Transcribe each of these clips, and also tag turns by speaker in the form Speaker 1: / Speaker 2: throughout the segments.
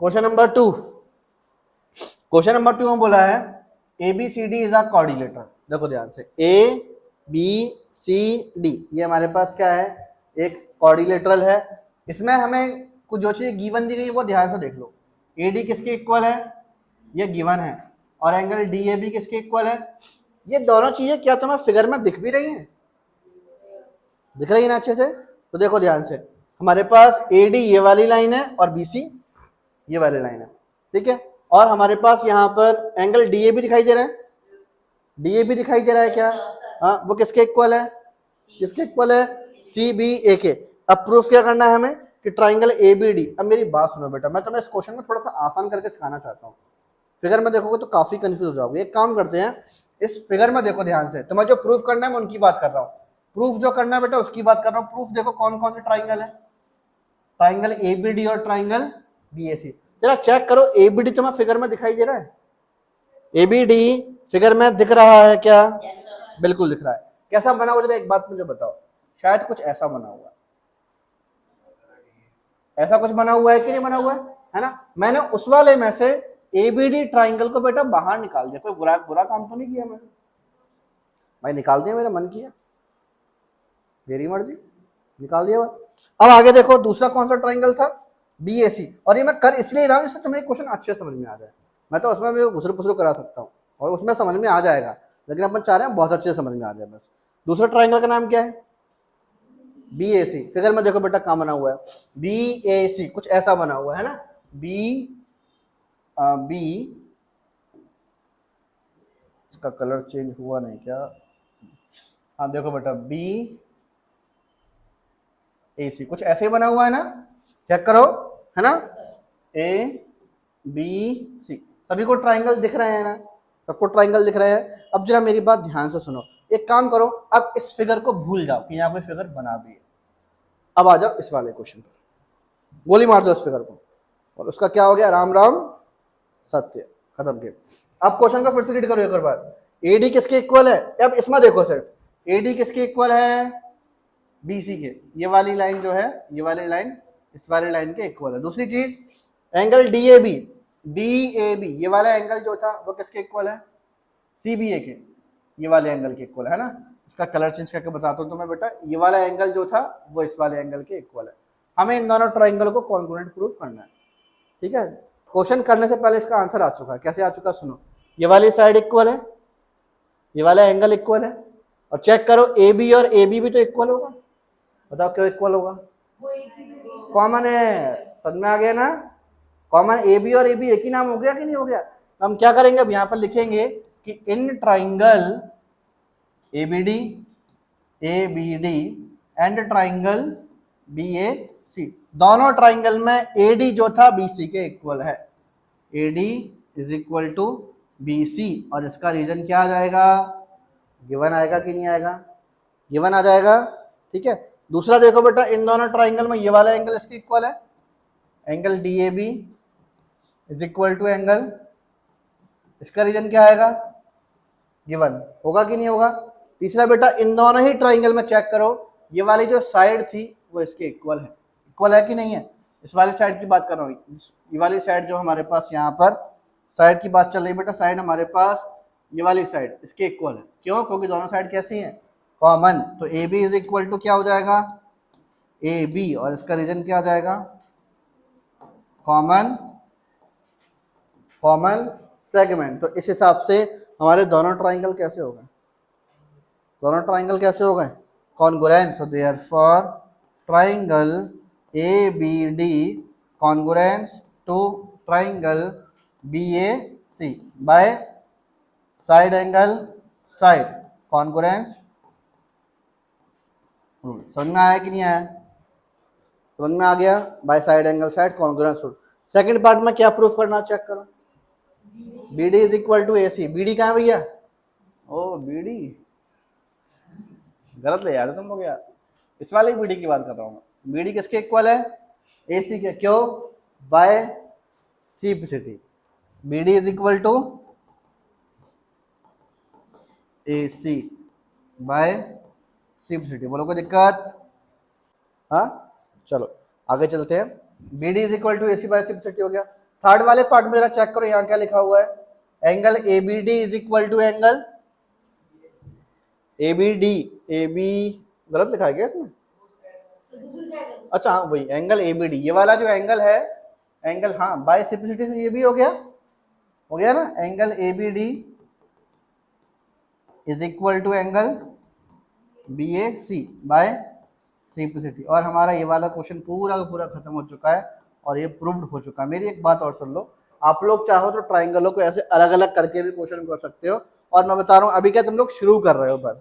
Speaker 1: Question number 2, question number 2 में बोला है ABCD इज अ कोऑर्डिनेटर। देखो ध्यान से, ABCD ये हमारे पास क्या है, एक कोऑर्डिनेटर है। इसमें हमें कुछ जो चीज गिवन दी गई वो ध्यान से देख लो। AD किसके इक्वल है, ये गिवन है, और एंगल DAB किसके इक्वल है। ये दोनों चीजें क्या तुम्हें फिगर में दिख भी रही हैं, दिख रही है ना अच्छे से। तो देखो ध्यान से, हमारे पास AD ये वाली लाइन है और BC ये वाली लाइन है, ठीक है। और हमारे पास यहाँ पर एंगल DAB दिखाई दे रहा है, DAB दिखाई दे रहा है क्या, हाँ, वो किसके इक्वल है, किसके इक्वल है, CBA के। अब प्रूफ क्या करना है हमें कि ट्राइंगल ABD। अब मेरी बात सुनो बेटा, मैं तुम्हें इस क्वेश्चन में थोड़ा सा आसान करके सिखाना चाहता हूँ। फिगर में देखोगे तो काफी कंफ्यूज हो जाओगे। एक काम करते हैं, इस फिगर में देखो ध्यान से, तुम्हें जो प्रूफ करना है मैं उनकी बात कर रहा हूँ। प्रूफ जो करना है बेटा उसकी बात कर रहा हूँ। प्रूफ देखो कौन कौन से ट्राइंगल है, ट्राइंगल ABD और ट्राइंगल BAC। जरा चेक करो, ABD तुम्हें फिगर में दिखाई दे रहा है, ABD फिगर में दिख रहा है क्या, बिल्कुल दिख रहा है। कैसा बना हुआ, जरा एक बात मुझे बताओ, शायद कुछ ऐसा बना हुआ है, ऐसा कुछ बना हुआ है कि नहीं बना हुआ है ना। मैंने उस वाले में से ABD ट्राइंगल को बेटा बाहर निकाल दिया, कोई बुरा काम तो नहीं किया मैंने, भाई निकाल दिया, मेरा मन किया, मेरी मर्जी, निकाल दिया। अब आगे देखो, दूसरा कौन सा ट्राइंगल था, BAC। और ये मैं कर इसलिए रहा हूँ जिससे तुम्हें क्वेश्चन अच्छे समझ में आ जाए। मैं तो उसमें भी घुसर पुसर करा सकता हूँ और उसमें समझ में आ जाएगा, लेकिन अपन चाह रहे हैं बहुत अच्छे से समझ में आ जाए बस। दूसरा ट्राइंगल का नाम क्या है, BAC। फिगर में देखो बेटा कहाँ बना हुआ है, BAC कुछ ऐसा बना हुआ है ना, B इसका कलर चेंज हुआ नहीं क्या, हाँ देखो बेटा BAC कुछ ऐसे ही बना हुआ है ना, चेक करो, है ना, ABC सभी को ट्राइंगल दिख रहे हैं ना, सबको ट्राइंगल दिख रहे हैं। अब जरा मेरी बात ध्यान से सुनो, एक काम करो, अब इस फिगर को भूल जाओ कि यहाँ कोई फिगर बना भी है। अब आ जाओ इस वाले क्वेश्चन पर, गोली मार दो इस फिगर को, और उसका क्या हो गया, राम राम सत्य, खत्म किया। अब क्वेश्चन को फिर से रीड करो एक बार। AD किसके इक्वल है, अब इसमें देखो सिर्फ, AD किसके इक्वल है, BC के। ये वाली लाइन जो है, ये वाली लाइन इस वाली लाइन के इक्वल है। दूसरी चीज, एंगल DAB ये वाला एंगल जो था वो किसके इक्वल है, CBA के, ये वाले एंगल के इक्वल है ना। इसका कलर चेंज करके बताता हूँ तुम्हें बेटा, ये वाला एंगल जो था वो इस वाले एंगल के इक्वल है। हमें इन दोनों ट्राइंगल को कॉन्ग्रुएंट प्रूफ करना है, ठीक है। क्वेश्चन करने से पहले इसका आंसर आ चुका है, कैसे आ चुका सुनो, ये वाली साइड इक्वल है, ये वाला एंगल इक्वल है, और चेक करो AB और AB भी तो इक्वल होगा, बताओ क्यों इक्वल होगा, कॉमन है, समझ में आ गया ना, कॉमन AB और AB एक ही नाम हो गया कि नहीं हो गया। तो हम क्या करेंगे, अब यहाँ पर लिखेंगे कि in triangle ABD and triangle BAC, दोनों ट्राइंगल में AD जो था BC के इक्वल है, AD is equal to BC, और इसका रीजन क्या आ जाएगा, गिवन आएगा कि नहीं आएगा, गिवन आ जाएगा, ठीक है। दूसरा देखो बेटा, इन दोनों ट्राइंगल में ये वाला एंगल इसके इक्वल है, angle DAB is equal to angle, इसका रीजन क्या आएगा, गिवन होगा कि नहीं होगा। तीसरा बेटा, इन दोनों ही ट्राइंगल में चेक करो, ये वाली जो साइड थी वो इसके इक्वल है कि नहीं है। इस वाली साइड की बात कर रहा हूँ, ये वाली साइड जो हमारे पास यहाँ पर साइड की बात चल रही है बेटा, साइड हमारे पास ये वाली साइड इसके इक्वल है, क्यों, क्योंकि दोनों साइड कैसी हैं, कॉमन। तो AB इज इक्वल टू क्या हो जाएगा, AB, और इसका रीजन क्या आ जाएगा, कॉमन सेगमेंट। तो इस हिसाब से हमारे दोनों ट्राइंगल कैसे हो गए, दोनों ट्राइंगल कैसे हो गए, congruent. So therefore triangle ABD congruent to triangle BAC by side angle side congruent rule. समझ में आया कि नहीं आया, समझ में आ गया, by side angle side congruent rule. Second part में क्या प्रूफ करना, चेक करो, BD is equal to AC। BD कहाँ है भैया, ओ BD गलत ले यार तुम लोग यार, इस वाले BD की बात कर रहा हूँ। BD किसके इक्वल है, AC के, क्यों, by CBCD। BD is equal to AC by CBCD। बोलो कोई दिक्कत, हाँ, चलो आगे चलते हैं। BD is equal to AC by CBCD हो गया। थर्ड वाले पार्ट में जरा चेक करो, यहाँ क्या लिखा हुआ है, angle A B D is equal to angle A B D, A B गलत लिखा है क्या इसमें? अच्छा हाँ वही एंगल ए बी डी, ये वाला जो एंगल है, एंगल हाँ बाय सिंप्लिसिटी से ये भी हो गया ना, angle A B D is equal to angle B A C by simplicity. और हमारा ये वाला क्वेश्चन पूरा का पूरा खत्म हो चुका है और ये प्रूव्ड हो चुका है। मेरी एक बात और सुन लो, आप लोग चाहो तो ट्राइंगलों को ऐसे अलग अलग करके भी क्वेश्चन कर सकते हो, और मैं बता रहा हूँ अभी क्या तुम लोग शुरू कर रहे हो बस,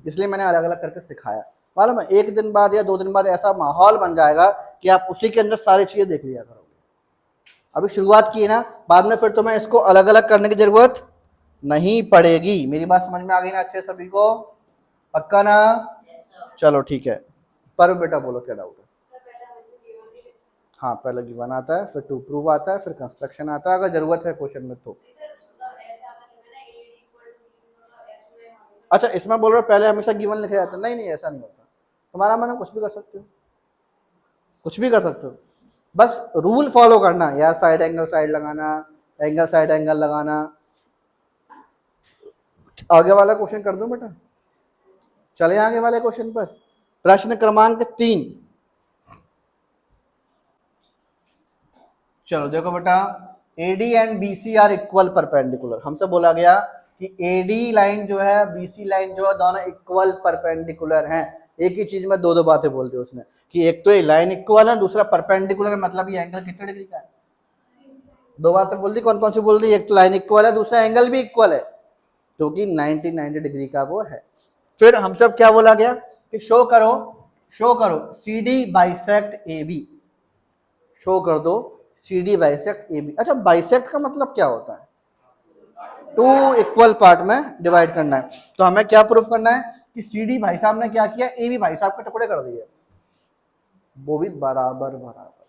Speaker 1: इसलिए मैंने अलग अलग करके सिखाया। मालूम है एक दिन बाद या 2 दिन बाद ऐसा माहौल बन जाएगा कि आप उसी के अंदर सारी चीजें देख लिया करोगे। अभी शुरुआत की है ना, बाद में फिर तुम्हें इसको अलग अलग करने की जरूरत नहीं पड़ेगी। मेरी बात समझ में आ गई ना अच्छे सभी को? पक्का ना? चलो ठीक है, पर बेटा बोलो क्या डाउट है? हाँ पहले गिवन आता है, फिर टू प्रूव आता है, फिर कंस्ट्रक्शन आता है अगर जरूरत है क्वेश्चन में तो। अच्छा इसमें बोल रहे हो पहले हमेशा गिवन लिखा जाता है? नहीं नहीं ऐसा नहीं होता, तुम्हारा मन कुछ भी कर सकते हो, कुछ भी कर सकते हो, बस रूल फॉलो करना या साइड एंगल साइड लगाना, एंगल साइड एंगल लगाना। आगे वाला क्वेश्चन कर दूं बेटा? चले आगे वाले क्वेश्चन पर। प्रश्न क्रमांक 3। चलो देखो बेटा, AD and BC are equal perpendicular. हमसे बोला गया कि एडी लाइन जो है, बीसी लाइन जो है, दोनों इक्वल परपेंडिकुलर हैं। एक ही चीज में दो दो बातें बोल दी उसने कि एक तो ये लाइन इक्वल है, दूसरा परपेंडिकुलर, मतलब ये एंगल कितने डिग्री का है? 2 बातें बोल दी। कौन कौन सी बोल दी? एक तो लाइन इक्वल है, दूसरा एंगल भी इक्वल है क्योंकि 90 डिग्री का वो है। फिर हम सब क्या बोला गया कि शो करो C D bisect A B, show कर दो C D bisect A B. अच्छा बाइसेक्ट का मतलब क्या होता है? 2 इक्वल पार्ट में डिवाइड करना है। तो हमें क्या प्रूफ करना है कि सी डी भाई साहब ने क्या किया, ए बी भाई साहब के टुकड़े कर दिए, वो भी बराबर बराबर।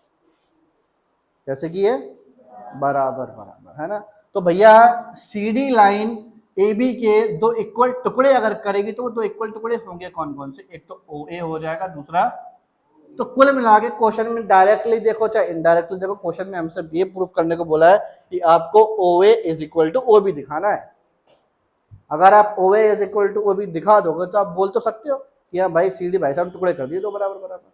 Speaker 1: कैसे किए? बराबर बराबर, है ना? तो भैया C D line A B के 2 इक्वल टुकड़े अगर करेगी तो वो 2 इक्वल टुकड़े होंगे कौन कौन से? एक तो ओ ए हो जाएगा, दूसरा तो कुल मिला के क्वेश्चन में डायरेक्टली देखो चाहे इनडायरेक्टली देखो, क्वेश्चन में हमसे ये प्रूफ करने को बोला है कि आपको O A is equal to O B दिखाना है। अगर आप O A is equal to O B दिखा दोगे तो आप बोल तो सकते हो कि हाँ भाई सी डी भाई साहब टुकड़े कर दिए 2 बराबर बराबर।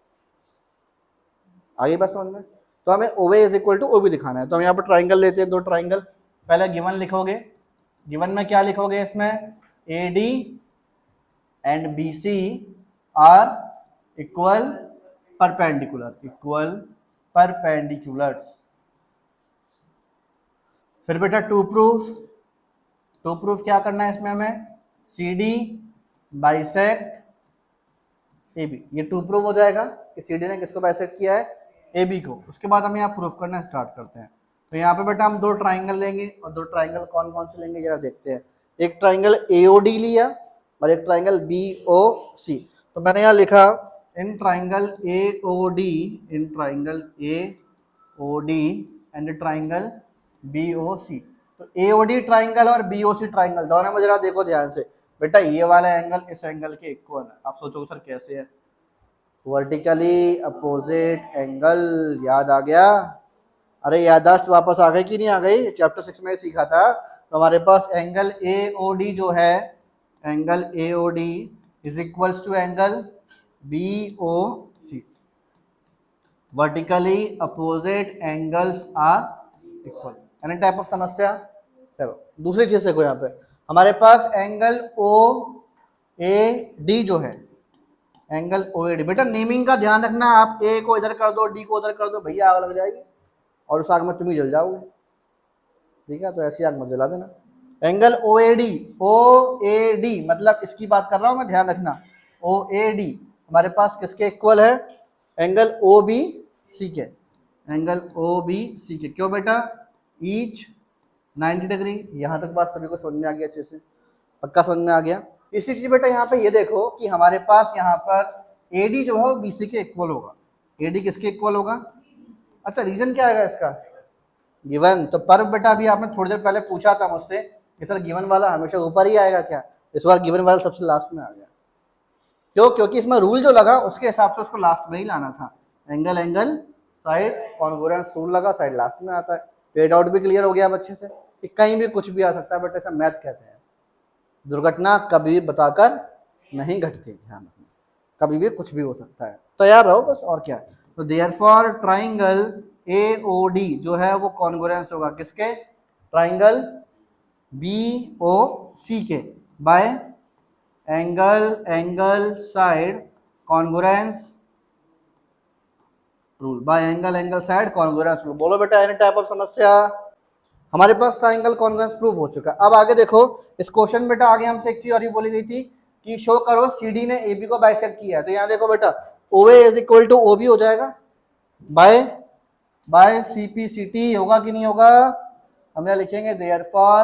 Speaker 1: आगे बात समझ में? तो हमें O A is equal to O B दिखाना है। तो हम यहाँ पर ट्राइंगल लेते हैं, 2 ट्राइंगल। पहले गिवन लिखोगे, गिवन में क्या लिखोगे? इसमें A D and B C are equal perpendicular. फिर बेटा टू प्रूफ क्या करना है इसमें हमें? C D bisect A B. ये टू प्रूफ हो जाएगा कि सी डी ने किसको बाइसेक्ट किया है? ए बी को। उसके बाद हम यहाँ प्रूफ करना स्टार्ट करते हैं। तो यहाँ पे बेटा हम 2 ट्राइंगल लेंगे, और 2 ट्राइंगल कौन कौन से लेंगे जरा देखते हैं। एक ट्राइंगल AOD लिया और एक ट्राइंगल BOC। तो मैंने यहाँ लिखा in triangle AOD and triangle BOC। तो AOD ट्राइंगल और BOC ट्राइंगल दोनों में जरा देखो ध्यान से। बेटा ये वाला एंगल इस एंगल के इक्वल है। आप सोचो सर कैसे है? Vertically opposite angle. याद आ गया? अरे याददाश्त वापस आ गई कि नहीं आ गई? चैप्टर 6 में सीखा था। तो हमारे पास एंगल AOD जो है, angle AOD is equals to angle BOC। Vertically opposite angles are equal. Any type of समस्या? चलो दूसरी चीज देखो, यहाँ पे हमारे पास एंगल OAD जो है, एंगल OAD। बेटा नेमिंग का ध्यान रखना, आप ए को इधर कर दो, डी को उधर कर दो, भैया आग लग जाएगी और उस आग में तुम ही जल जाओगे। ठीक है, तो ऐसी आग मत जला देना। एंगल OAD मतलब इसकी बात कर रहा हूं मैं, ध्यान रखना। OAD हमारे पास किसके इक्वल है? एंगल OBC के, एंगल OBC के। क्यों बेटा? Each 90 degree. यहां तक बात सभी को समझ में आ गया? अच्छे से पक्का समझ में आ गया? इसी चीज बेटा यहाँ पे ये देखो कि हमारे पास यहाँ पर AD जो है वो BC के इक्वल होगा। AD किसके इक्वल होगा? अच्छा रीजन क्या आएगा इसका? गिवन। तो पर बेटा अभी आपने थोड़ी देर पहले पूछा था मुझसे कि सर गिवन वाला हमेशा ऊपर ही आएगा क्या? इस बार गिवन वाला सबसे लास्ट में आ गया। क्यों? क्योंकि इसमें रूल जो लगा उसके हिसाब से उसको लास्ट में ही लाना था। एंगल साइड कॉन्ग्रुएंस रूल लगा, साइड लास्ट में आता है। ये डाउट भी क्लियर हो गया अब अच्छे से कि कहीं भी कुछ भी आ सकता है, बट ऐसा मैथ कहते हैं। दुर्घटना कभी भी बताकर नहीं घटती, ध्यान रखना, कभी भी कुछ भी हो सकता है। तैयार रहो बस, और क्या। तो देयरफॉर ट्राइंगल AOD जो है वो कॉन्ग्रुएंस होगा किसके, ट्राइंगल BOC के, bye angle side congruence rule, bye angle side congruence rule. बोलो बेटा एनी टाइप ऑफ समस्या। हमारे पास ट्राइंगल कॉन्ग्रुएंस प्रूव हो चुका है। अब आगे देखो इस क्वेश्चन बेटा, आगे हमसे एक चीज और ही बोली गई थी कि शो करो CD ने AB को बाइसेक्ट किया है। तो यहाँ देखो बेटा OA is equal to OB हो जाएगा, बाय CPCT होगा कि नहीं होगा। हम यहाँ लिखेंगे therefore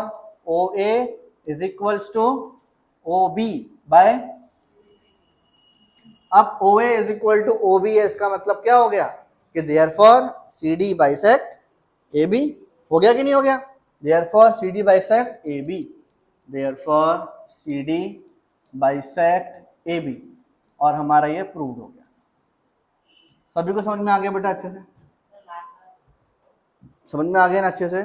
Speaker 1: OA is equals to OB by, अब OA is equal to OB है, इसका मतलब क्या हो गया कि देयरफॉर CD बाइसेक्ट AB, हो गया कि नहीं हो गया। Therefore CD bisect AB, therefore CD bisect AB, और हमारा ये प्रूव हो गया। सभी को समझ में आ गया बेटा अच्छे से, समझ में आ गया ना अच्छे से।